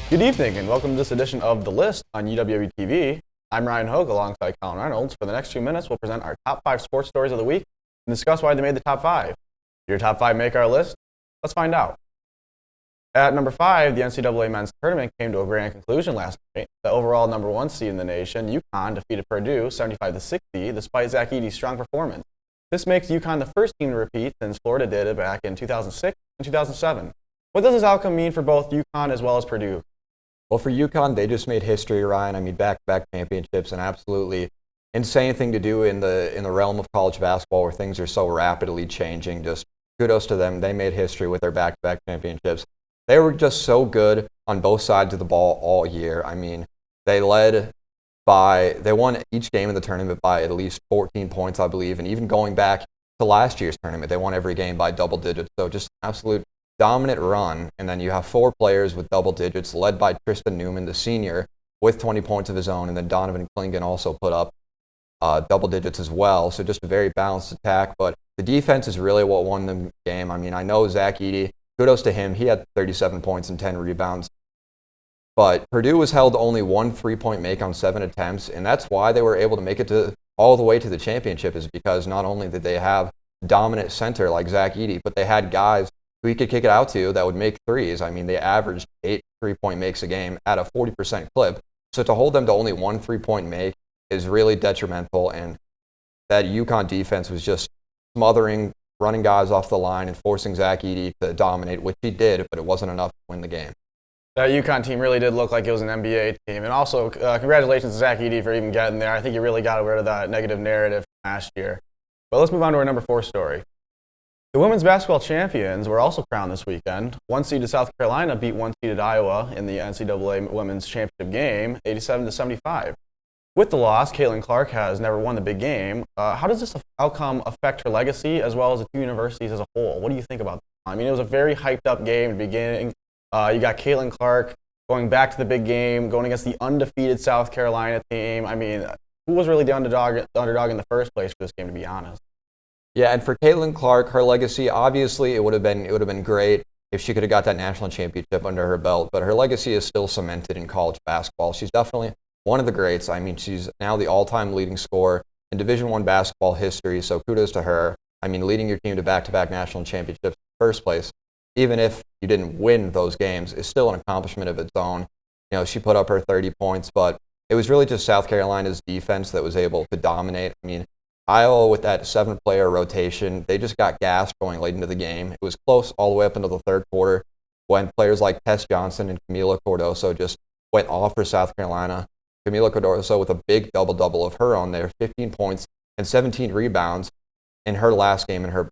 Good evening and welcome to this edition of The List on UWB TV. I'm Ryan Hogue alongside Colin Reynolds. For the next 2 minutes, we'll present our top 5 sports stories of the week and discuss why they made the top 5. Did your top 5 make our list? Let's find out. At number 5, the NCAA men's tournament came to a grand conclusion last night. The overall number 1 seed in the nation, UConn, defeated Purdue 75-60 despite Zach Edey's strong performance. This makes UConn the first team to repeat since Florida did it back in 2006 and 2007. What does this outcome mean for both UConn as well as Purdue? Well, for UConn, they just made history, Ryan. I mean, back-to-back championships, an absolutely insane thing to do in the realm of college basketball where things are so rapidly changing. Just kudos to them. They made history with their back-to-back championships. They were just so good on both sides of the ball all year. I mean, they won each game in the tournament by at least 14 points, I believe, and even going back to last year's tournament, they won every game by double digits. So just absolute dominant run, and then you have 4 players with double digits, led by Tristan Newman, the senior, with 20 points of his own, and then Donovan Clingan also put up double digits as well. So just a very balanced attack, but the defense is really what won the game. I mean, I know Zach Edey, kudos to him. He had 37 points and 10 rebounds, but Purdue was held to only 1 3-point make on 7 attempts, and that's why they were able to make it all the way to the championship, is because not only did they have dominant center like Zach Edey, but they had guys who he could kick it out to that would make threes. I mean, they averaged 8 3-point makes a game at a 40% clip. So to hold them to only 1 3-point make is really detrimental. And that UConn defense was just smothering, running guys off the line and forcing Zach Edey to dominate, which he did, but it wasn't enough to win the game. That UConn team really did look like it was an NBA team. And also, congratulations to Zach Edey for even getting there. I think he really got rid of that negative narrative last year. But let's move on to our number 4 story. The women's basketball champions were also crowned this weekend. 1-seeded South Carolina beat 1-seeded Iowa in the NCAA women's championship game, 87-75. With the loss, Caitlin Clark has never won the big game. How does this outcome affect her legacy as well as the two universities as a whole? What do you think about that? I mean, it was a very hyped-up game at the beginning. You got Caitlin Clark going back to the big game, going against the undefeated South Carolina team. I mean, who was really the underdog in the first place for this game, to be honest? Yeah, and for Caitlin Clark, her legacy, obviously it would have been great if she could have got that national championship under her belt, but her legacy is still cemented in college basketball. She's definitely one of the greats. I mean, she's now the all-time leading scorer in Division I basketball history, so kudos to her. I mean, leading your team to back-to-back national championships in the first place, even if you didn't win those games, is still an accomplishment of its own. You know, she put up her 30 points, but it was really just South Carolina's defense that was able to dominate. I mean, Iowa, with that 7-player rotation, they just got gassed going late into the game. It was close all the way up into the third quarter when players like Tess Johnson and Camila Cardoso just went off for South Carolina. Camila Cardoso with a big double-double of her own there, 15 points and 17 rebounds in her last game in her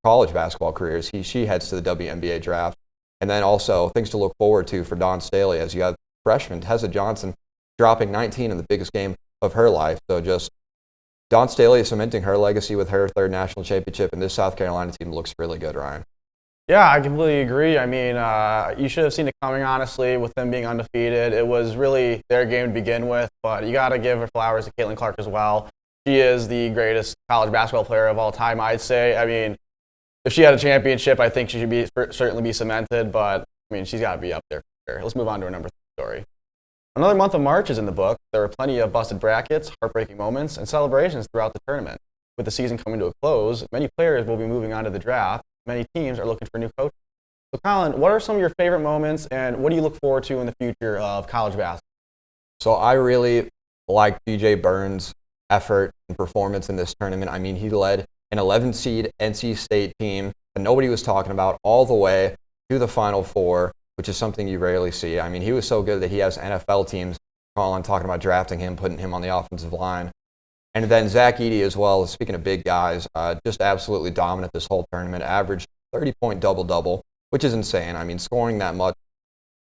college basketball career. She heads to the WNBA draft. And then also things to look forward to for Dawn Staley, as you have freshman Tessa Johnson dropping 19 in the biggest game of her life. So just Dawn Staley is cementing her legacy with her 3rd national championship, and this South Carolina team looks really good, Ryan. Yeah, I completely agree. I mean, you should have seen it coming, honestly, with them being undefeated. It was really their game to begin with, but you got to give her flowers to Caitlin Clark as well. She is the greatest college basketball player of all time, I'd say. I mean, if she had a championship, I think she should certainly be cemented, but, I mean, she's got to be up there for sure. Let's move on to our number 3 story. Another month of March is in the book. There were plenty of busted brackets, heartbreaking moments, and celebrations throughout the tournament. With the season coming to a close, many players will be moving on to the draft. Many teams are looking for new coaches. So, Colin, what are some of your favorite moments, and what do you look forward to in the future of college basketball? So I really like DJ Burns' effort and performance in this tournament. I mean, he led an 11-seed NC State team that nobody was talking about all the way to the Final Four, which is something you rarely see. I mean, he was so good that he has NFL teams calling, talking about drafting him, putting him on the offensive line. And then Zach Edey as well, speaking of big guys, just absolutely dominant this whole tournament, averaged 30-point double-double, which is insane. I mean, scoring that much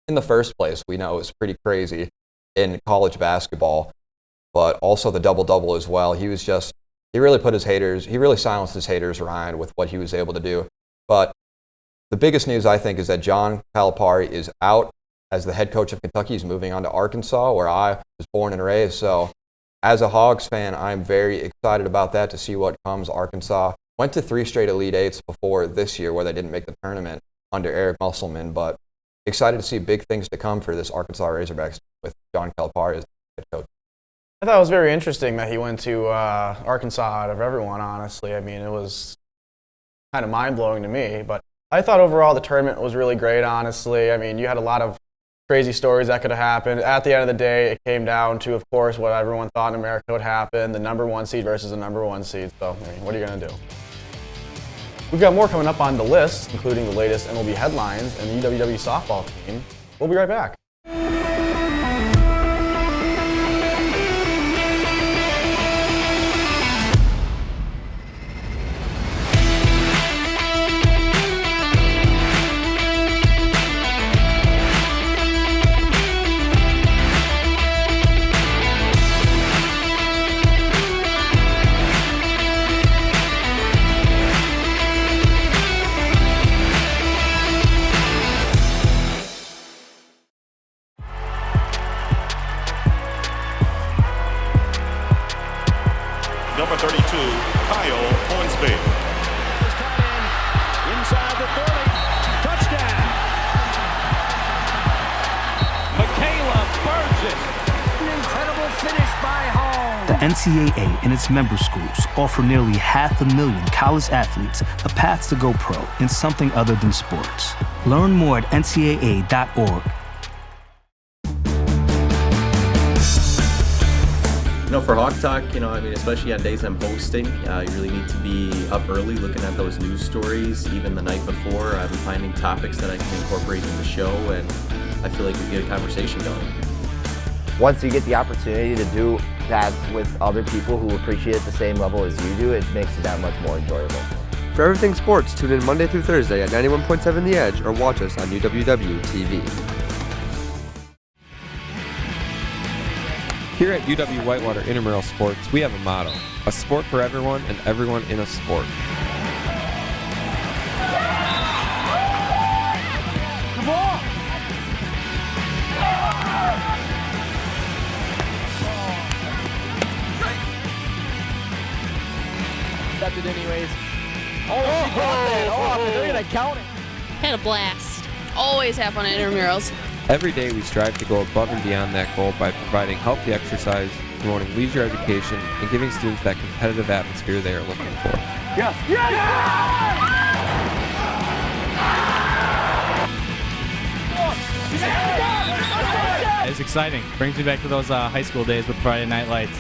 in the first place, we know is pretty crazy in college basketball, but also the double-double as well. He really silenced his haters, Ryan, with what he was able to do. But the biggest news, I think, is that John Calipari is out as the head coach of Kentucky. He's moving on to Arkansas, where I was born and raised. So as a Hogs fan, I'm very excited about that, to see what comes. Arkansas went to 3 straight Elite Eights before this year, where they didn't make the tournament under Eric Musselman. But excited to see big things to come for this Arkansas Razorbacks with John Calipari as head coach. I thought it was very interesting that he went to Arkansas out of everyone, honestly. I mean, it was kind of mind-blowing to me. But I thought overall the tournament was really great, honestly. I mean, you had a lot of crazy stories that could have happened. At the end of the day, it came down to, of course, what everyone thought in America would happen, the number 1 seed versus the number 1 seed. So, I mean, what are you going to do? We've got more coming up on the list, including the latest MLB headlines and the UWW softball team. We'll be right back. Number 32, Kyle Hornsby. Inside the 30. Touchdown. Michaela Burgess. An incredible finish by Hall. The NCAA and its member schools offer nearly 500,000 college athletes a path to go pro in something other than sports. Learn more at ncaa.org. For Hawk Talk, especially on days I'm hosting, you really need to be up early looking at those news stories. Even the night before, I'm finding topics that I can incorporate in the show, and I feel like we get a conversation going. Once you get the opportunity to do that with other people who appreciate it the same level as you do, it makes it that much more enjoyable. For everything sports, tune in Monday through Thursday at 91.7 The Edge or watch us on UWW TV. Here at UW Whitewater Intramural Sports, we have a motto: a sport for everyone and everyone in a sport. Come on. That's it anyways. Oh, she got that off, and they're going to count it. Had a blast. Always have fun at intramurals. Every day we strive to go above and beyond that goal by providing healthy exercise, promoting leisure education, and giving students that competitive atmosphere they are looking for. Yes. Yes. It's exciting. Brings me back to those high school days with Friday Night Lights.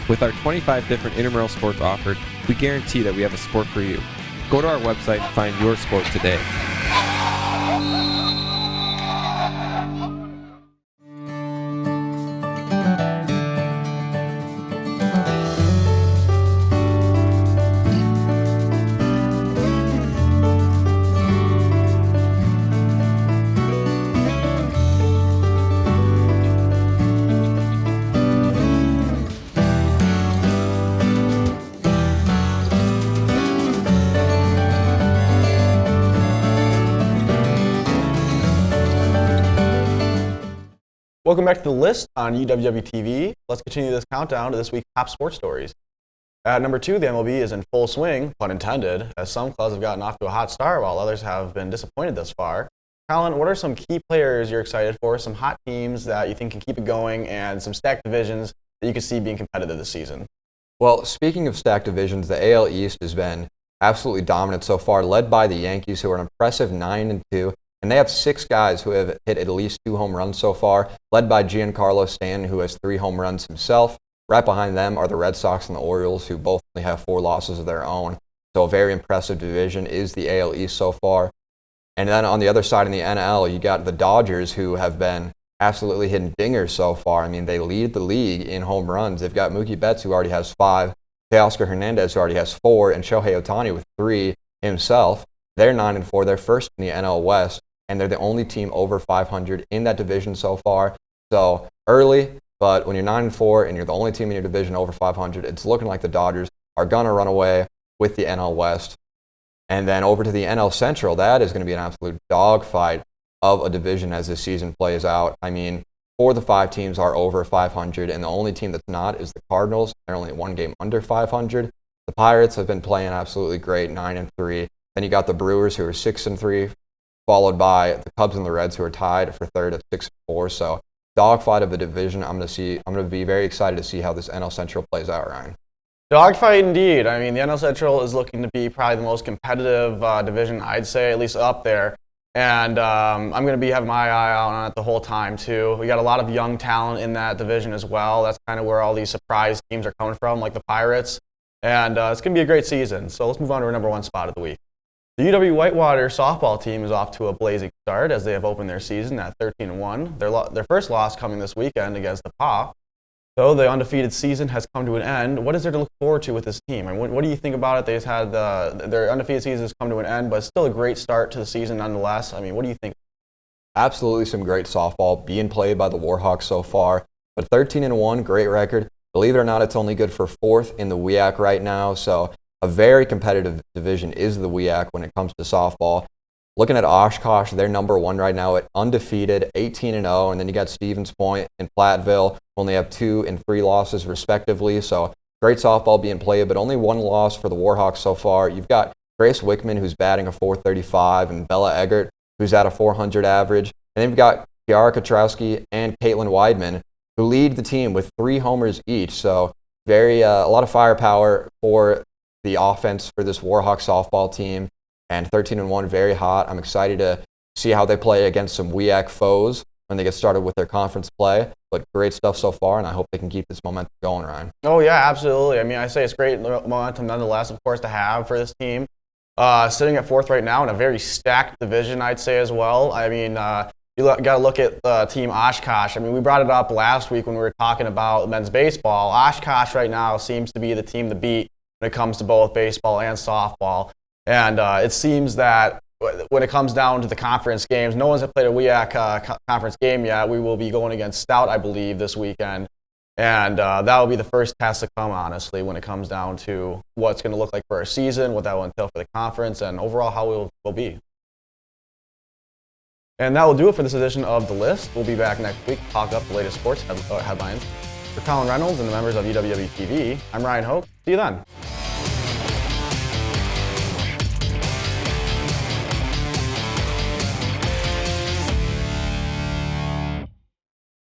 With our 25 different intramural sports offered, we guarantee that we have a sport for you. Go to our website and find your sport today. Welcome back to the list on UWW TV. Let's continue this countdown to this week's top sports stories. At number 2, the MLB is in full swing, pun intended, as some clubs have gotten off to a hot start while others have been disappointed thus far. Colin, what are some key players you're excited for, some hot teams that you think can keep it going, and some stacked divisions that you can see being competitive this season? Well, speaking of stacked divisions, the AL East has been absolutely dominant so far, led by the Yankees, who are an impressive 9-2. And they have 6 guys who have hit at least 2 home runs so far, led by Giancarlo Stanton, who has 3 home runs himself. Right behind them are the Red Sox and the Orioles, who both only have 4 losses of their own. So a very impressive division is the AL East so far. And then on the other side in the NL, you got the Dodgers, who have been absolutely hitting dingers so far. I mean, they lead the league in home runs. They've got Mookie Betts, who already has 5, Teoscar Hernandez, who already has 4, and Shohei Ohtani with 3 himself. They're 9-4. They're first in the NL West, and they're the only team over 500 in that division so far. So early, but when you're 9-4 and you're the only team in your division over 500, it's looking like the Dodgers are going to run away with the NL West. And then over to the NL Central, that is going to be an absolute dogfight of a division as this season plays out. I mean, 4 of the 5 teams are over 500, and the only team that's not is the Cardinals. They're only 1 game under 500. The Pirates have been playing absolutely great, 9-3. Then you got the Brewers, who are 6-3. followed by the Cubs and the Reds, who are tied for third at 6-4. So dogfight of the division. I'm going to be very excited to see how this NL Central plays out, Ryan. Dogfight indeed. I mean, the NL Central is looking to be probably the most competitive division, I'd say, at least up there. And I'm going to be having my eye out on it the whole time, too. We got a lot of young talent in that division as well. That's kind of where all these surprise teams are coming from, like the Pirates. And it's going to be a great season. So let's move on to our number one spot of the week. The UW Whitewater softball team is off to a blazing start as they have opened their season at 13-1. Their first loss coming this weekend against the PA. So the undefeated season has come to an end. What is there to look forward to with this team? I mean, what do you think about it? They've had their undefeated season has come to an end, but it's still a great start to the season nonetheless. I mean, what do you think? Absolutely some great softball being played by the Warhawks so far. But 13-1, great record. Believe it or not, it's only good for 4th in the WIAC right now. So a very competitive division is the WIAC when it comes to softball. Looking at Oshkosh, they're number 1 right now at undefeated, 18-0. And then you got Stevens Point and Platteville, only have 2 and 3 losses respectively. So great softball being played, but only 1 loss for the Warhawks so far. You've got Grace Wickman, who's batting a .435, and Bella Eggert, who's at a .400 average. And then you've got Kiara Katrowski and Caitlin Weidman, who lead the team with 3 homers each. So a lot of firepower for the offense for this Warhawk softball team. And 13-1, very hot. I'm excited to see how they play against some WIAC foes when they get started with their conference play. But great stuff so far, and I hope they can keep this momentum going, Ryan. Oh, yeah, absolutely. I mean, I say it's great momentum nonetheless, of course, to have for this team. Sitting at 4th right now in a very stacked division, I'd say as well. I mean, you got to look at Team Oshkosh. I mean, we brought it up last week when we were talking about men's baseball. Oshkosh right now seems to be the team to beat when it comes to both baseball and softball. And it seems that when it comes down to the conference games, no one's played a WIAC conference game yet. We will be going against Stout, I believe, this weekend. And that will be the first test to come, honestly, when it comes down to what's going to look like for our season, what that will entail for the conference, and overall how we'll be. And that will do it for this edition of The List. We'll be back next week to talk up the latest sports headlines. For Colin Reynolds and the members of UWW TV, I'm Ryan Hoke. See you then.